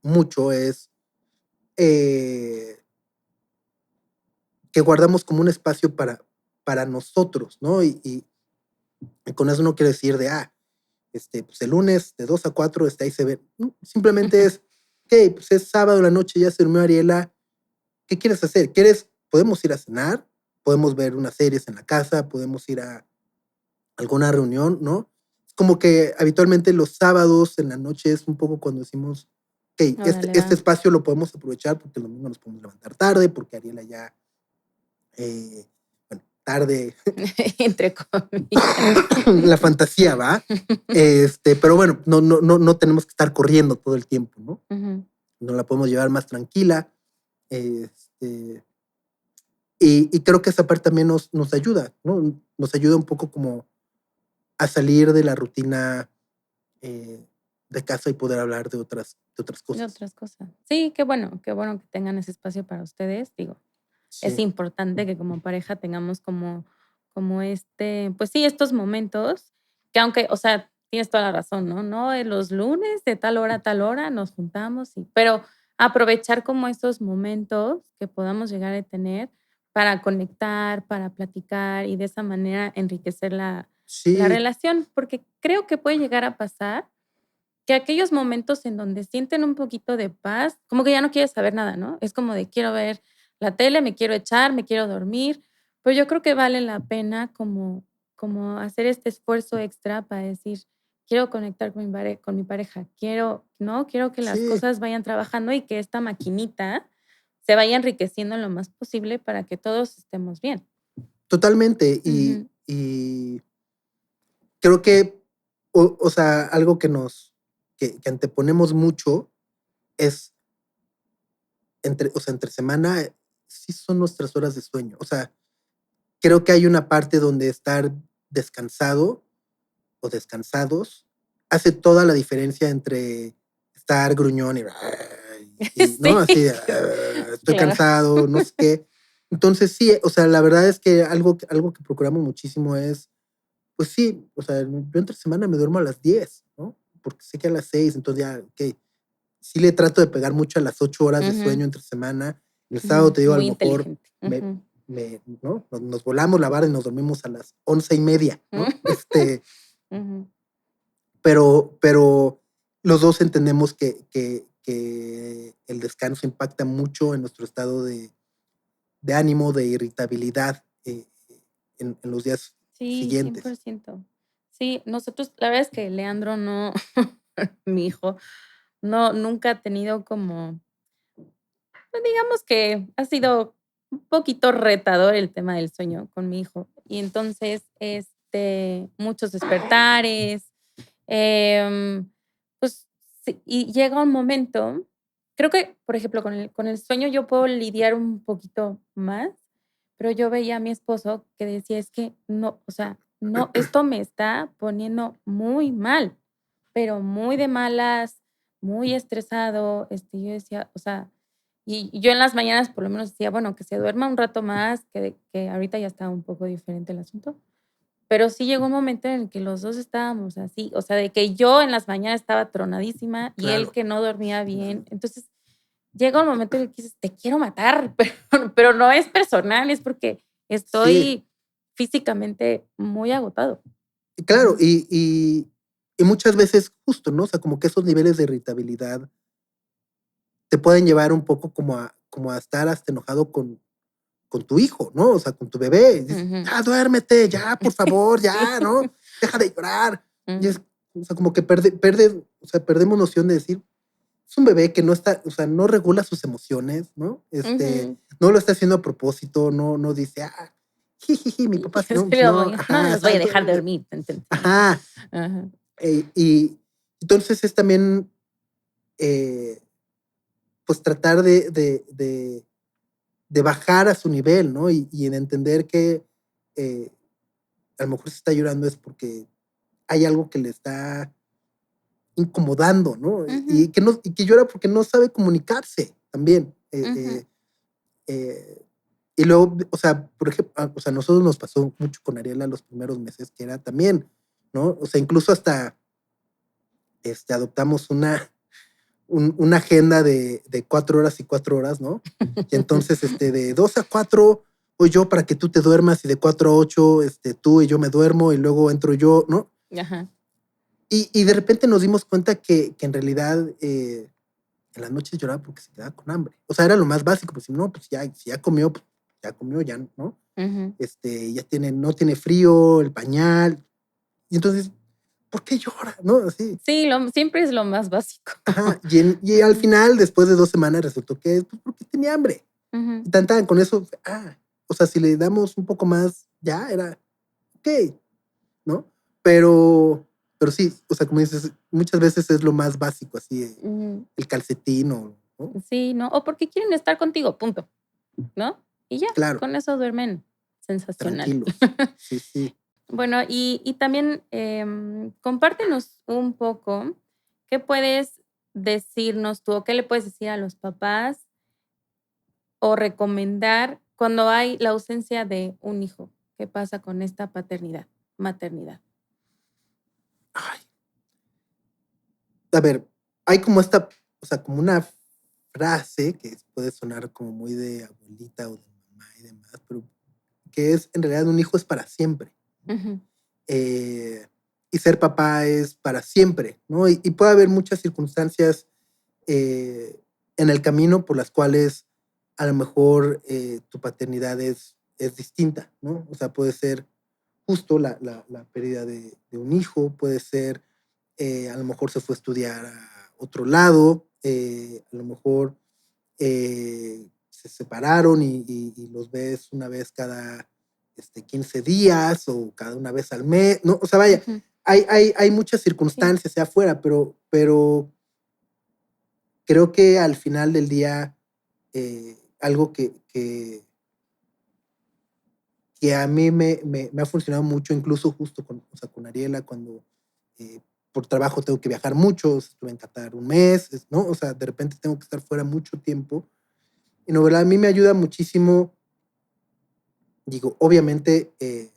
mucho es eh, que guardamos como un espacio para nosotros, ¿no? Y con eso no quiero decir pues el lunes de 2 a 4 está ahí se ve. No, simplemente es, ok, pues es sábado en la noche, ya se durmió Ariela, ¿qué quieres hacer? Podemos ir a cenar, podemos ver unas series en la casa, podemos ir a alguna reunión, ¿no? Es como que habitualmente los sábados en la noche es un poco cuando decimos, ok,
Órale,
este
va.
espacio lo podemos aprovechar porque el domingo nos podemos levantar tarde, porque Ariela ya, bueno, tarde,
Entre comillas.
la fantasía va, pero bueno, no tenemos que estar corriendo todo el tiempo, ¿no?
Ujú.
Nos la podemos llevar más tranquila, este, y creo que esa parte también nos ayuda, ¿no? Nos ayuda un poco como a salir de la rutina de casa y poder hablar de otras
De
cosas.
otras cosas. Sí, qué bueno que tengan ese espacio para ustedes. Digo, es
Sí,
importante que como pareja tengamos como pues sí, estos momentos que aunque, o sea, tienes toda la razón, ¿no? No, los lunes de tal hora a tal hora nos juntamos pero aprovechar como estos momentos que podamos llegar a tener para conectar, para platicar y de esa manera enriquecer la
sí,
relación, porque creo que puede llegar a pasar que aquellos momentos en donde sienten un poquito de paz, como que ya no quieres saber nada, ¿no? Es como de quiero ver la tele, me quiero echar, me quiero dormir, pero yo creo que vale la pena como hacer este esfuerzo extra para decir, quiero conectar con mi pareja, quiero, ¿no? Quiero que las
sí,
cosas vayan trabajando y que esta maquinita se vaya enriqueciendo lo más posible para que todos estemos bien.
totalmente.
Ujú.
Y creo que, o sea, algo que anteponemos mucho es entre semana, sí son nuestras horas de sueño. O sea, creo que hay una parte donde estar descansado o descansados hace toda la diferencia entre estar gruñón y ¿no?
Sí,
Así, estoy
claro.
cansado, no sé qué. Entonces, sí, o sea, la verdad es que algo que procuramos muchísimo es, pues sí, o sea, yo entre semana me duermo a las 10, ¿no? Porque sé que a las 6, entonces ya, ok. Sí le trato de pegar mucho a las 8 horas de
Ujú,
sueño entre semana. El sábado,
ujú,
te digo, a lo
muy
mejor
inteligente.
me,
Ujú,
¿no? Nos volamos la barra y nos dormimos a las 11:30, ¿no?
ujú.
Pero los dos entendemos que el descanso impacta mucho en nuestro estado de ánimo, de irritabilidad en los días
Sí,
siguientes.
100%. Sí, nosotros, la verdad es que Leandro no, mi hijo, no, nunca ha tenido como, pues, digamos que ha sido un poquito retador el tema del sueño con mi hijo. Y entonces, muchos despertares, pues, sí, y llega un momento, creo que, por ejemplo, con el sueño yo puedo lidiar un poquito más, pero yo veía a mi esposo que decía: "Es que no, o sea, no, esto me está poniendo muy mal, pero muy de malas, muy estresado", yo decía, o sea, y yo en las mañanas por lo menos decía: "Bueno, que se duerma un rato más", que ahorita ya está un poco diferente el asunto, pero sí llegó un momento en el que los 2 estábamos así, o sea, de que yo en las mañanas estaba tronadísima y él
Claro,
que no dormía bien.
claro.
Entonces, llega un momento en el que dices: "Te quiero matar", pero no es personal, es porque
Sí,
estoy físicamente muy agotado.
y claro,
Ujú,
y muchas veces justo, ¿no? O sea, como que esos niveles de irritabilidad te pueden llevar un poco como a estar hasta enojado con tu hijo, ¿no? O sea, con tu bebé. Y dices,
ujú.
ya duérmete, ya, por favor, ya, ¿no? Deja de llorar. Y
Ujú,
es, o sea, como que o sea, perdemos noción de decir, es un bebé que no está, o sea, no regula sus emociones, ¿no?
ujú.
No lo está haciendo a propósito, no dice, jijiji, mi
Sí,
papá,
es
no,
que
no,
no
ajá,
los voy a
exacto.
dejar dormir, tan, tan, tan.
Ajá.
Ajá.
Y entonces es también, eh, pues tratar de bajar a su nivel, ¿no? Y en entender que eh, a lo mejor si está llorando es porque hay algo que le está incomodando, ¿no?
Ujú,
Y que llora porque no sabe comunicarse también.
ujú,
Y luego, o sea, por ejemplo, o sea, a nosotros nos pasó mucho con Ariela los primeros meses, que era también, ¿no? O sea, incluso hasta adoptamos una agenda de 4 horas y 4 horas, ¿no? Y entonces, de 2 a 4 voy yo para que tú te duermas y de 4 a 8, tú y yo me duermo y luego entro yo, ¿no?
Ajá.
Y de repente nos dimos cuenta que en realidad en las noches lloraba porque se quedaba con hambre. O sea, era lo más básico, pues si no, pues ya, si ya comió, ya, ¿no?
Ujú.
No tiene frío, el pañal. Y entonces, ¿por qué llora? ¿No? Así.
Sí, siempre es lo más básico.
Ajá. Y al
Ujú,
final, después de 2 semanas, resultó que es pues, porque tenía hambre.
ujú.
Y tan, con eso, o sea, si le damos un poco más, ya era, ok, ¿no? Pero sí, o sea, como dices, muchas veces es lo más básico, así,
Ujú.
el calcetín o, ¿no?
Sí, ¿no? O porque quieren estar contigo, punto, ¿no? Y ya,
Claro,
con eso duermen sensacional.
tranquilos. Sí, sí.
Bueno, y también, compártenos un poco, ¿qué puedes decirnos tú, o qué le puedes decir a los papás o recomendar cuando hay la ausencia de un hijo? ¿Qué pasa con esta paternidad, maternidad?
Ay, a ver, hay como o sea, como una frase que puede sonar como muy de abuelita o de mamá y demás, pero que es, en realidad, un hijo es para siempre, ¿no?
Ujú,
Eh, y ser papá es para siempre, ¿no? Y puede haber muchas circunstancias eh, en el camino por las cuales a lo mejor tu paternidad es distinta, ¿no? O sea, puede ser justo la pérdida de un hijo, puede ser, a lo mejor se fue a estudiar a otro lado, a lo mejor se separaron y los ves una vez cada 15 días o cada una vez al mes, ¿no? O sea, vaya,
ujú,
hay muchas
sí,
circunstancias allá afuera, pero creo que al final del día, algo que a mí me ha funcionado mucho, incluso justo con, o sea, con Ariela, cuando eh, por trabajo tengo que viajar mucho, estuve en Qatar un mes, ¿no? O sea, de repente tengo que estar fuera mucho tiempo. Y no, ¿verdad? A mí me ayuda muchísimo, digo, obviamente, eh,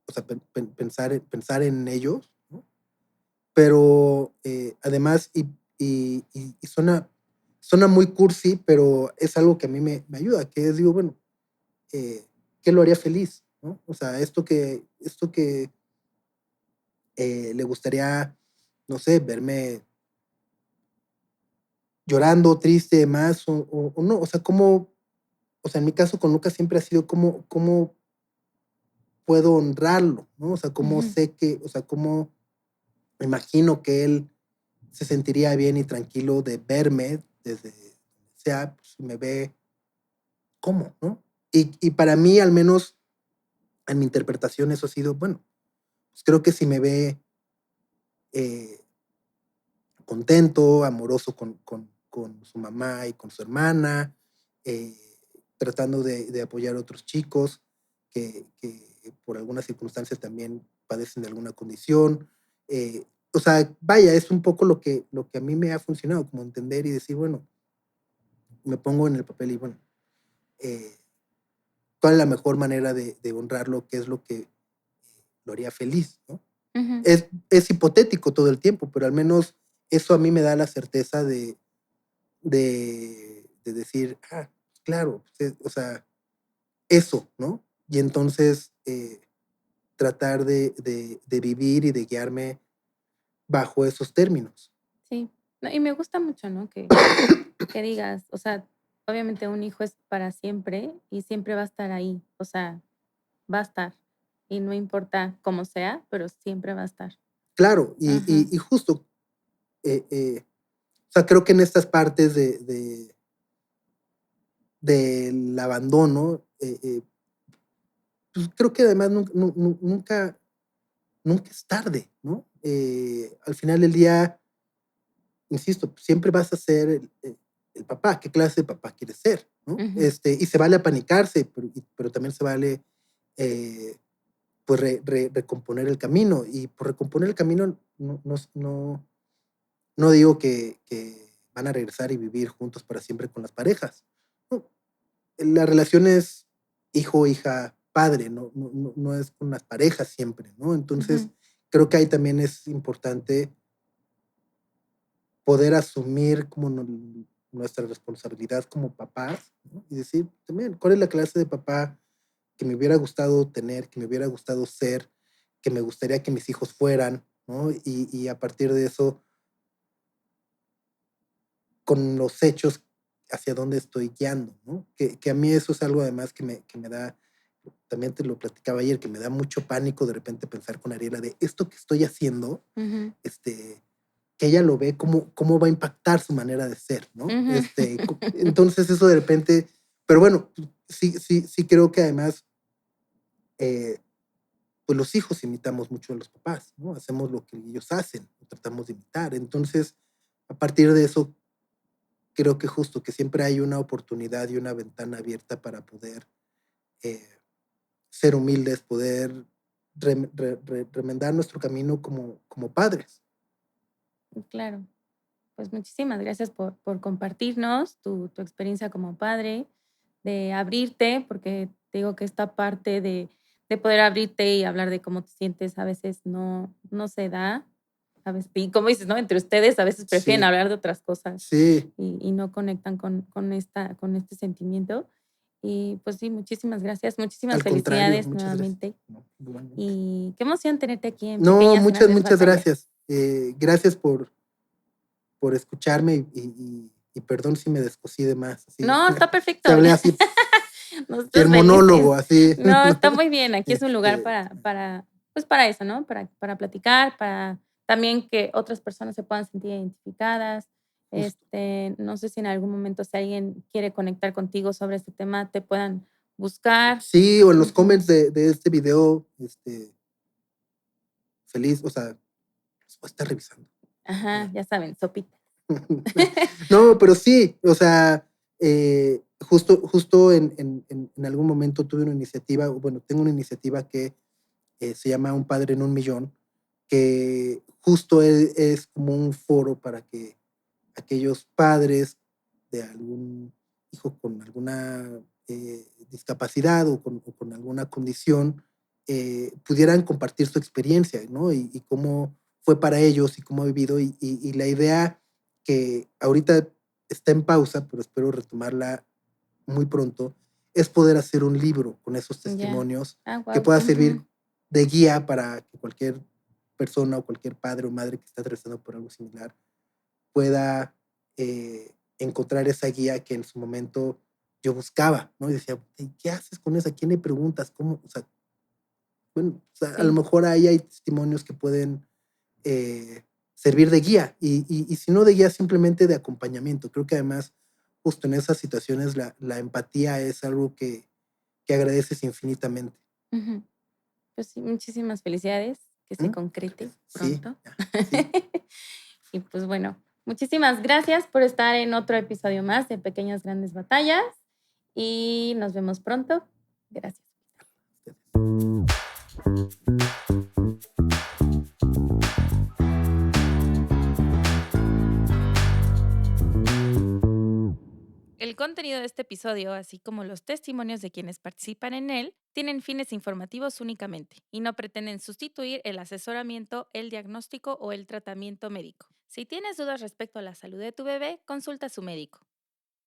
o sea, pensar en ellos, ¿no? Pero además, y suena muy cursi, pero es algo que a mí me ayuda, que es, digo, bueno, ¿qué lo haría feliz? ¿No? O sea, esto que le gustaría, no sé, verme llorando, triste, más, o no, o sea, cómo, o sea, en mi caso con Lucas siempre ha sido cómo puedo honrarlo, ¿no? O sea, cómo
Ujú.
sé que, o sea, cómo me imagino que él se sentiría bien y tranquilo de verme desde, sea, pues, si me ve, ¿cómo, no? Y para mí, al menos en mi interpretación, eso ha sido, bueno, pues creo que si me ve eh, contento, amoroso con su mamá y con su hermana, eh, tratando de apoyar a otros chicos que por algunas circunstancias también padecen de alguna condición. O sea, vaya, es un poco lo que a mí me ha funcionado, como entender y decir, bueno, me pongo en el papel y bueno, eh, ¿cuál es la mejor manera de honrarlo? ¿Qué es lo que lo haría feliz? ¿No?
Ujú.
Es hipotético todo el tiempo, pero al menos eso a mí me da la certeza de decir, claro, o sea, eso, ¿no? Y entonces tratar de vivir y de guiarme bajo esos términos.
Sí. No, y me gusta mucho, ¿no? Que digas, o sea, obviamente un hijo es para siempre y siempre va a estar ahí, o sea, va a estar. Y no importa cómo sea, pero siempre va a estar.
Claro, y,
Ajá.
y, y justo, o sea, creo que en estas partes del abandono, pues creo que además nunca es tarde, ¿no? Al final del día, insisto, siempre vas a ser el papá. ¿Qué clase de papá quieres ser? ¿No?
Ujú.
Y se vale apanicarse, pero también se vale eh, pues recomponer el camino. Y por recomponer el camino no digo que van a regresar y vivir juntos para siempre con las parejas. No, la relación es hijo, hija, padre, no es con las parejas siempre, ¿no? Entonces,
Ujú.
creo que ahí también es importante poder asumir como nuestra responsabilidad como papás, ¿no? Y decir también, ¿cuál es la clase de papá que me hubiera gustado tener, que me hubiera gustado ser, que me gustaría que mis hijos fueran, ¿no? Y a partir de eso, con los hechos, hacia dónde estoy guiando, ¿no? Que a mí eso es algo además que me da, también te lo platicaba ayer, que me da mucho pánico de repente pensar con Ariela de esto que estoy haciendo,
Ujú.
este, que ella lo ve, cómo va a impactar su manera de ser, ¿no?
Ujú.
Entonces eso de repente, pero bueno, sí creo que además, eh, pues los hijos imitamos mucho a los papás, ¿no? Hacemos lo que ellos hacen, tratamos de imitar. Entonces, a partir de eso, creo que justo que siempre hay una oportunidad y una ventana abierta para poder eh, ser humildes, poder remendar nuestro camino como padres.
Claro. Pues muchísimas gracias por compartirnos tu experiencia como padre, de abrirte, porque te digo que esta parte de poder abrirte y hablar de cómo te sientes a veces no se da. A veces, y como dices, ¿no? Entre ustedes a veces prefieren
Sí,
hablar de otras cosas
sí,
y no conectan con este sentimiento. Y pues sí, muchísimas gracias, muchísimas
al contrario,
felicidades
muchas gracias.
nuevamente.
No, igualmente.
Y qué emoción tenerte aquí en
No,
Pequeñas
muchas,
Grandes
muchas
Batallas.
gracias. Gracias por escucharme y perdón si me descosí de más. Así,
No, está
se
perfecto.
hablé así, sí,
Nosotros
el
felices.
monólogo, así.
No, está muy bien. Aquí es un lugar
Este,
pues para eso, ¿no? Para platicar, para también que otras personas se puedan sentir identificadas.
justo.
No sé si en algún momento si alguien quiere conectar contigo sobre este tema, te puedan buscar.
Sí, o en los
Ujú.
comments de este video, feliz, o sea, los voy a estar revisando.
Ajá, ya saben, sopita.
No, pero sí, o sea, justo en algún momento tuve una iniciativa, bueno, tengo una iniciativa que se llama Un Padre en un Millón, que justo es como un foro para que aquellos padres de algún hijo con alguna discapacidad o con alguna condición pudieran compartir su experiencia, ¿no? Y cómo fue para ellos y cómo ha vivido. Y la idea que ahorita está en pausa, pero espero retomarla muy pronto, es poder hacer un libro con esos
Ya.
testimonios
Ah,
que
wow.
pueda servir de guía para que cualquier persona o cualquier padre o madre que esté atravesando por algo similar pueda encontrar esa guía que en su momento yo buscaba, ¿no? Y decía, ¿qué haces con eso? ¿A quién le preguntas? ¿Cómo? O sea, bueno, o sea, a lo
Sí.
mejor ahí hay testimonios que pueden servir de guía y si no de guía, simplemente de acompañamiento. Creo que además, justo en esas situaciones, la empatía es algo que agradeces infinitamente.
Ujú. Pues sí, muchísimas felicidades, que se
¿Mm?
concrete
Sí,
pronto.
ya, sí.
Y pues bueno, muchísimas gracias por estar en otro episodio más de Pequeñas Grandes Batallas y nos vemos pronto. Gracias. El contenido de este episodio, así como los testimonios de quienes participan en él, tienen fines informativos únicamente y no pretenden sustituir el asesoramiento, el diagnóstico o el tratamiento médico. Si tienes dudas respecto a la salud de tu bebé, consulta a su médico.